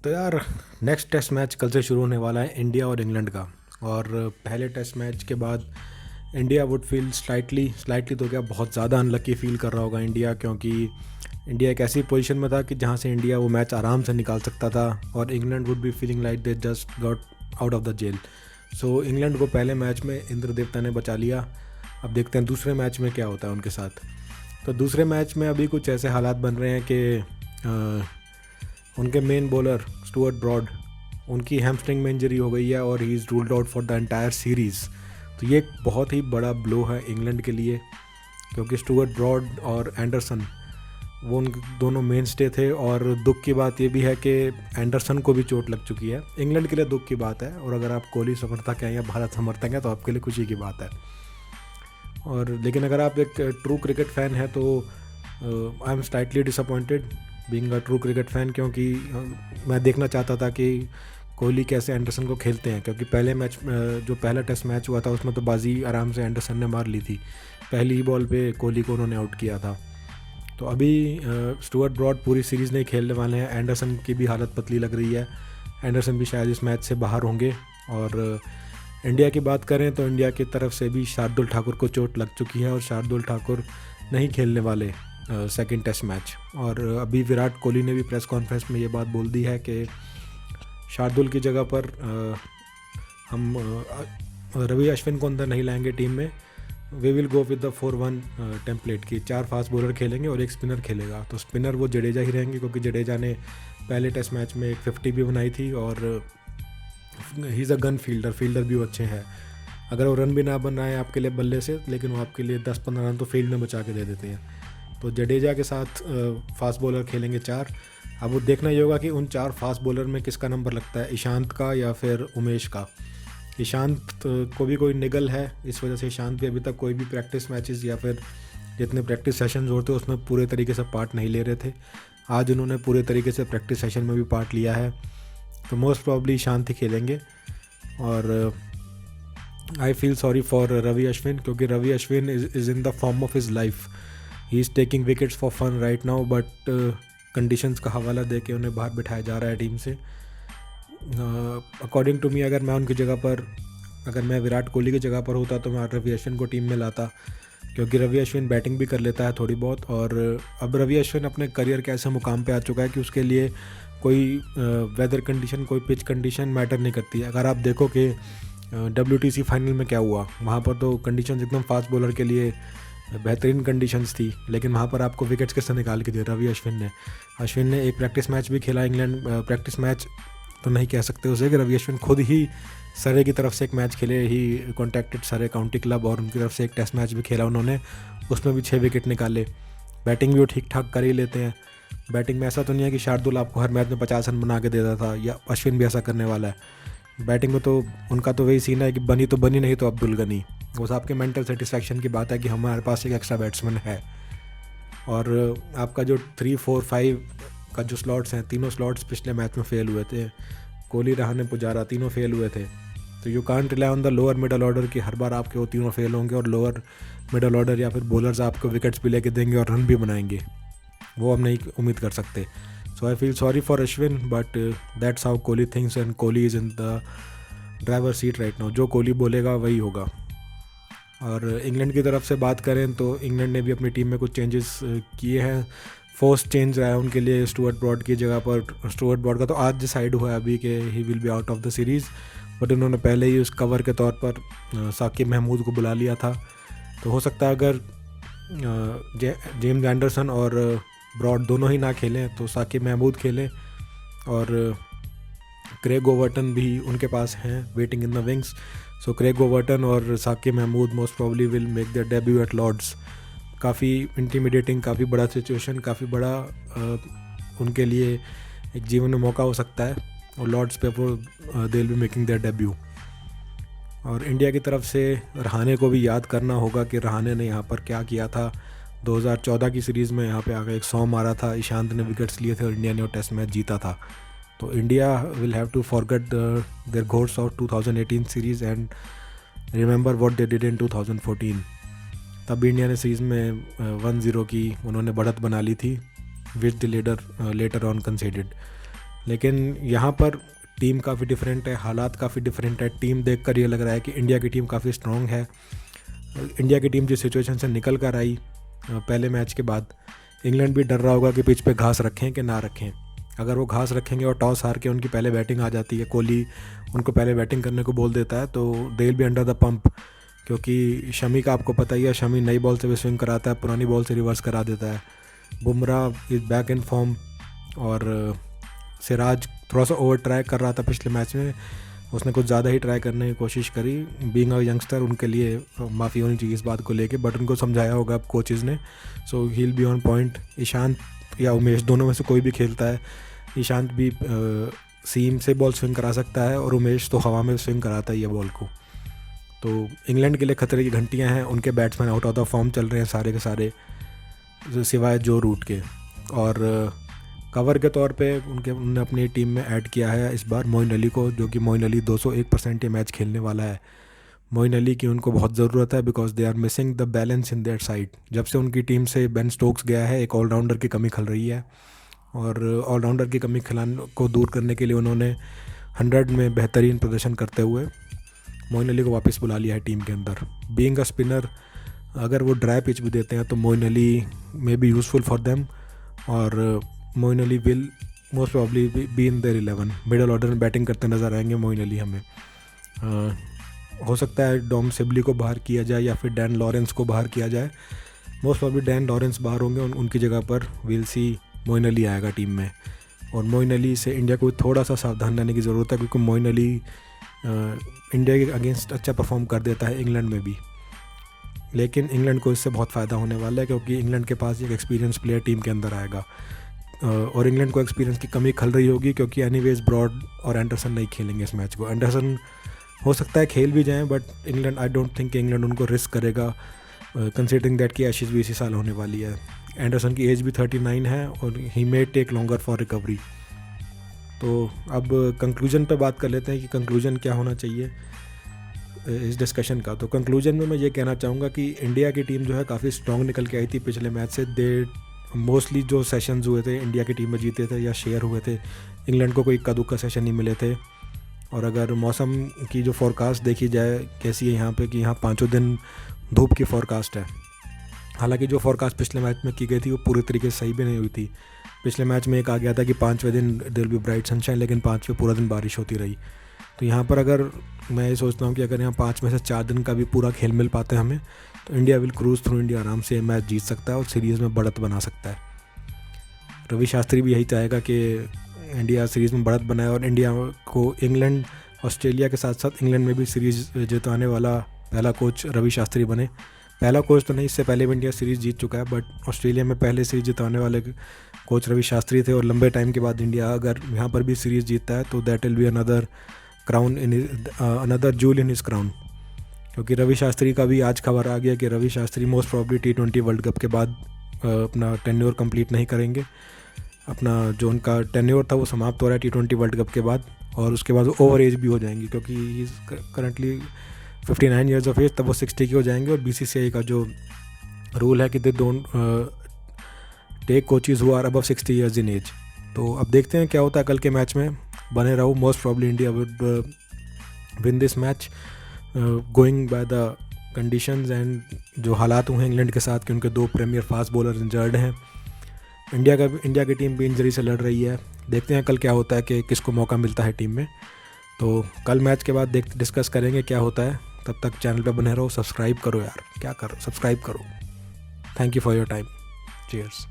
तो यार, next test match कल से शुरू होने वाला है इंडिया और इंग्लैंड का। और पहले टेस्ट मैच के बाद India would feel slightly slightly तो क्या बहुत ज़्यादा अनलकी फील कर रहा होगा इंडिया, क्योंकि इंडिया एक ऐसी पोजीशन में था कि जहाँ से इंडिया वो मैच आराम से निकाल सकता था, और England would be feeling like they just got out of the jail. So England को पहले मैच में इंद्र देवता ने बचा लिया। अब देखते हैं दूसरे मैच में क्या होता है उनके साथ। तो दूसरे मैच में अभी कुछ ऐसे हालात बन रहे हैं कि उनके मेन बॉलर स्टुअर्ट ब्रॉड, उनकी हैमस्ट्रिंग में इंजरी हो गई है और he is ruled out for the entire series. तो ये एक बहुत ही बड़ा ब्लो है इंग्लैंड के लिए, क्योंकि स्टुअर्ट ब्रॉड और एंडरसन वो उन दोनों मेन स्टे थे। और दुख की बात ये भी है कि एंडरसन को भी चोट लग चुकी है। इंग्लैंड के लिए दुख की बात है, और अगर आप कोहली समर्थक हैं या भारत समर्थक हैं तो आपके लिए खुशी की बात है। और लेकिन अगर आप एक ट्रू क्रिकेट फ़ैन हैं तो I am slightly disappointed being a true cricket fan, क्योंकि मैं देखना चाहता था कि कोहली कैसे एंडरसन को खेलते हैं। क्योंकि पहले मैच जो पहला टेस्ट मैच हुआ था उसमें तो बाजी आराम से एंडरसन ने मार ली थी, पहली ही बॉल पे कोहली को उन्होंने आउट किया था। तो अभी स्टुअर्ट ब्रॉड पूरी सीरीज़ नहीं खेलने वाले हैं। एंडरसन की भी हालत पतली लग रही है, एंडरसन भी शायद इस मैच से बाहर होंगे। और इंडिया की बात करें तो इंडिया की तरफ से भी शार्दुल ठाकुर को चोट लग चुकी है और शार्दुल ठाकुर नहीं खेलने वाले सेकंड टेस्ट मैच। और अभी विराट कोहली ने भी प्रेस कॉन्फ्रेंस में ये बात बोल दी है कि शार्दुल की जगह पर हम रवि अश्विन को अंदर नहीं लाएंगे टीम में। We will go with the 4-1 template की 4 फास्ट बॉलर खेलेंगे और एक स्पिनर खेलेगा। तो स्पिनर वो जडेजा ही रहेंगे, क्योंकि जडेजा ने पहले टेस्ट मैच में एक 50 भी बनाई थी और he is a gun fielder भी वो अच्छे हैं। अगर वो रन भी ना बन रहा है आपके लिए बल्ले से, लेकिन वो आपके लिए 10-15 रन तो फील्ड में बचा के दे देते हैं। तो जडेजा के साथ फास्ट बॉलर खेलेंगे 4। अब वो देखना ही होगा कि उन 4 फास्ट बॉलर में किसका नंबर लगता है, ईशांत का या फिर उमेश का। ईशांत को भी कोई निगल है, इस वजह से ईशांत भी अभी तक कोई भी प्रैक्टिस मैचेस या फिर जितने प्रैक्टिस सेशन होते हैं उसमें पूरे तरीके से पार्ट नहीं ले रहे थे। आज उन्होंने पूरे तरीके से प्रैक्टिस सेशन में भी पार्ट लिया है, तो मोस्ट प्रॉब्ली ईशांत ही खेलेंगे। और I feel sorry for Ravi Ashwin, क्योंकि Ravi Ashwin is in the form of his life. ही is taking wickets for fun right now, but conditions का हवाला दे के उन्हें बाहर बिठाया जा रहा है टीम से। अकॉर्डिंग टू मी, अगर मैं उनकी जगह पर, अगर मैं विराट कोहली की जगह पर होता तो मैं रवि अश्विन को टीम में लाता, क्योंकि रवि अश्विन बैटिंग भी कर लेता है थोड़ी बहुत। और अब रवि अश्विन अपने करियर के ऐसे मुकाम पे आ चुका है कि उसके लिए कोई वेदर कंडीशन, कोई पिच कंडीशन मैटर नहीं करती। अगर आप देखो कि WTC फाइनल में क्या हुआ, वहाँ पर तो कंडीशंस एकदम फास्ट बॉलर के लिए बेहतरीन कंडीशंस थी, लेकिन वहाँ पर आपको विकेट्स किसने निकाल के दिए, रवि अश्विन ने एक प्रैक्टिस मैच भी खेला इंग्लैंड। प्रैक्टिस मैच तो नहीं कह सकते उसे, कि रवि अश्विन खुद ही सरे की तरफ से एक मैच खेले, ही कॉन्टैक्टेड सरे काउंटी क्लब, और उनकी तरफ से एक टेस्ट मैच भी खेला उन्होंने, उसमें भी 6 विकेट निकाले। बैटिंग भी वो ठीक ठाक कर ही लेते हैं। बैटिंग में ऐसा तो नहीं है कि शार्दुल आपको हर मैच में 50 रन बना के देता था, या अश्विन भी ऐसा करने वाला है। बैटिंग में तो उनका तो वही सीन है कि बनी तो बनी, नहीं तो अब्दुल गनी। वो आपके मेंटल सेटिस्फैक्शन की बात है कि हमारे पास एक एक्स्ट्रा बैट्समैन है। और आपका जो 3, 4, 5 का जो स्लॉट्स हैं, तीनों स्लॉट्स पिछले मैच में फेल हुए थे। कोहली, रहाणे, पुजारा तीनों फेल हुए थे। तो you can't rely on the lower middle order कि हर बार आपके वो तीनों फेल होंगे और लोअर मिडल ऑर्डर या फिर बॉलर्स आपको विकेट्स भी लेके देंगे और रन भी बनाएंगे, वो हम नहीं उम्मीद कर सकते। So I feel sorry for Ashwin, but that's how Kohli things, and Kohli is in the driver seat right now. जो कोहली बोलेगा वही होगा। और इंग्लैंड की तरफ से बात करें तो इंग्लैंड ने भी अपनी टीम में कुछ चेंजेस किए हैं। फर्स्ट चेंज रहा है उनके लिए स्टुअर्ट ब्रॉड की जगह पर। स्टुअर्ट ब्रॉड का तो आज डिसाइड हुआ है अभी कि ही will be out of the series, but उन्होंने पहले ही उस कवर के तौर पर साकिब महमूद को बुला लिया था। तो हो सकता है अगर जेम्स एंडरसन और ब्रॉड दोनों ही ना खेलें तो साकिब महमूद खेलें, और क्रेग ओवर्टन भी उनके पास हैं waiting in the wings. So Craig Overton और Saqib Mahmood most probably will make their debut at Lord's. काफ़ी इंटीमिडेटिंग, काफ़ी बड़ा सिचुएशन, काफ़ी बड़ा उनके लिए एक जीवन में मौका हो सकता है, और लॉर्ड्स पे वो they will be making their debut. और इंडिया की तरफ से रहाणे को भी याद करना होगा कि रहाणे ने यहाँ पर क्या किया था। 2014 की सीरीज़ में यहाँ पे आकर एक 100 मारा था, ईशांत ने विकेट्स लिए थे और इंडिया ने वो टेस्ट मैच जीता था। तो India will have to forget their घोर्स of 2018 series and remember what they did in 2014। तब भी इंडिया ने सीरीज़ में 1-0 की उन्होंने बढ़त बना ली थी, which the later on considered. लेकिन यहाँ पर टीम काफ़ी डिफरेंट है, हालात काफ़ी डिफरेंट है। टीम देखकर ये लग रहा है कि इंडिया की टीम काफ़ी स्ट्रॉन्ग है। इंडिया की टीम जिस सिचुएशन से निकल कर आई पहले मैच के बाद, इंग्लैंड भी डर रहा होगा कि पिच पे घास रखें कि ना रखें। अगर वो घास रखेंगे और टॉस हार के उनकी पहले बैटिंग आ जाती है, कोहली उनको पहले बैटिंग करने को बोल देता है, तो they will be under the pump. क्योंकि शमी का आपको पता ही है, शमी नई बॉल से भी स्विंग कराता है, पुरानी बॉल से रिवर्स करा देता है। Bumrah is back in form, और सिराज थोड़ा सा ओवर ट्राई कर रहा था पिछले मैच में, उसने कुछ ज़्यादा ही ट्राई करने की कोशिश करी। बीइंग अ यंगस्टर उनके लिए माफ़ी होनी चाहिए इस बात को लेके, बट उनको समझाया होगा अब कोचेज़ ने, so he will be on point. Ishant या उमेश दोनों में से कोई भी खेलता है। ईशांत भी सीम से बॉल स्विंग करा सकता है और उमेश तो हवा में स्विंग कराता है ये बॉल को। तो इंग्लैंड के लिए खतरे की घंटियां हैं। उनके batsman out of the form चल रहे हैं सारे के सारे, सिवाय जो रूट के। और कवर के तौर पे उन्होंने अपनी टीम में ऐड किया है इस बार मोइन अली को, जो कि मोइन अली 201% ये मैच खेलने वाला है। मोइन अली की उनको बहुत ज़रूरत है, because they are missing the balance in their side. जब से उनकी टीम से बेन स्टोक्स गया है, एक ऑलराउंडर की कमी खल रही है, और ऑलराउंडर की कमी खिलाने को दूर करने के लिए उन्होंने 100 में बेहतरीन प्रदर्शन करते हुए मोइन अली को वापस बुला लिया है टीम के अंदर। बीइंग अ स्पिनर, अगर वो ड्राई पिच भी देते हैं तो Moeen Ali may be useful for them, और Moeen Ali will most probably be in their 11। Middle order में बैटिंग करते नज़र आएंगे मोइन अली हमें। हो सकता है डॉम सिबली को बाहर किया जाए या फिर डैन लॉरेंस को बाहर किया जाए। मोस्ट प्रॉब्ली डैन लॉरेंस बाहर होंगे, उनकी जगह पर विल सी मोइन अली आएगा टीम में। और मोइन अली से इंडिया को थोड़ा सा सावधान रहने की ज़रूरत है, क्योंकि मोइन अली इंडिया के अगेंस्ट अच्छा परफॉर्म कर देता है इंग्लैंड में भी। लेकिन इंग्लैंड को इससे बहुत फ़ायदा होने वाला है, क्योंकि इंग्लैंड के पास एक एक्सपीरियंस प्लेयर टीम के अंदर आएगा, और इंग्लैंड को एक्सपीरियंस की कमी खल रही होगी, क्योंकि एनीवेज ब्रॉड और एंडरसन नहीं खेलेंगे इस मैच को। एंडरसन हो सकता है खेल भी जाएं, but England, I don't think England उनको रिस्क करेगा, कंसिडरिंग दैट कि एशेज़ भी इसी साल होने वाली है। एंडरसन की एज भी 39 है, और he may take longer for recovery. तो अब कंक्लूजन पे बात कर लेते हैं कि कंक्लूजन क्या होना चाहिए इस डिस्कशन का। तो कंक्लूजन में मैं ये कहना चाहूँगा कि इंडिया की टीम जो है काफ़ी स्ट्रॉन्ग निकल के आई थी पिछले मैच से। दे मोस्टली जो सेशंस हुए थे इंडिया की टीम में जीते थे या शेयर हुए थे, इंग्लैंड को कोई इक्का दुक्का सेशन नहीं मिले थे। और अगर मौसम की जो फोरकास्ट देखी जाए कैसी है यहाँ पे, कि यहाँ 5 दिन धूप की फोरकास्ट है। हालांकि जो फोरकास्ट पिछले मैच में की गई थी वो पूरी तरीके से सही भी नहीं हुई थी। पिछले मैच में एक आ गया था कि 5वें दिन there will be bright sunshine, लेकिन 5वें पूरा दिन बारिश होती रही। तो यहाँ पर अगर मैं ये सोचता हूँ कि अगर यहाँ 5 में से 4 दिन का भी पूरा खेल मिल पाता है हमें, तो India will cruise through India, आराम से मैच जीत सकता है और सीरीज़ में बढ़त बना सकता है। रवि शास्त्री भी यही चाहेगा कि इंडिया सीरीज़ में बढ़त बनाए, और इंडिया को इंग्लैंड, ऑस्ट्रेलिया के साथ साथ इंग्लैंड में भी सीरीज़ जिताने वाला पहला कोच रवि शास्त्री बने। पहला कोच तो नहीं, इससे पहले भी इंडिया सीरीज़ जीत चुका है, बट ऑस्ट्रेलिया में पहले सीरीज़ जिताने वाले कोच रवि शास्त्री थे। और लंबे टाइम के बाद इंडिया अगर यहाँ पर भी सीरीज़ जीतता है तो that will be another crown in another joule in his crown. क्योंकि रवि शास्त्री का भी आज खबर आ गया कि Ravi Shastri most probably T20 world cup के बाद अपना टेन्योर कंप्लीट नहीं करेंगे। अपना जो उनका टेन्योर था वो समाप्त हो रहा है T20 वर्ल्ड कप के बाद, और उसके बाद वो ओवर एज भी हो जाएंगी, क्योंकि he is currently 59 years of age, तब वो 60 के हो जाएंगे। और BCCI का जो रूल है कि they don't take coaches who are above 60 years in age. तो अब देखते हैं क्या होता है कल के मैच में। बने रहो, most probably India would win this match going by the conditions and जो हालात हुए हैं इंग्लैंड के साथ कि उनके 2 प्रीमियर फास्ट बॉलर इंजर्ड हैं। इंडिया की टीम भी इंजरी से लड़ रही है। देखते हैं कल क्या होता है कि किसको मौका मिलता है टीम में। तो कल मैच के बाद डिस्कस करेंगे क्या होता है। तब तक चैनल पे बने रहो, सब्सक्राइब करो यार, क्या करो, सब्सक्राइब करो। Thank you for your time, cheers.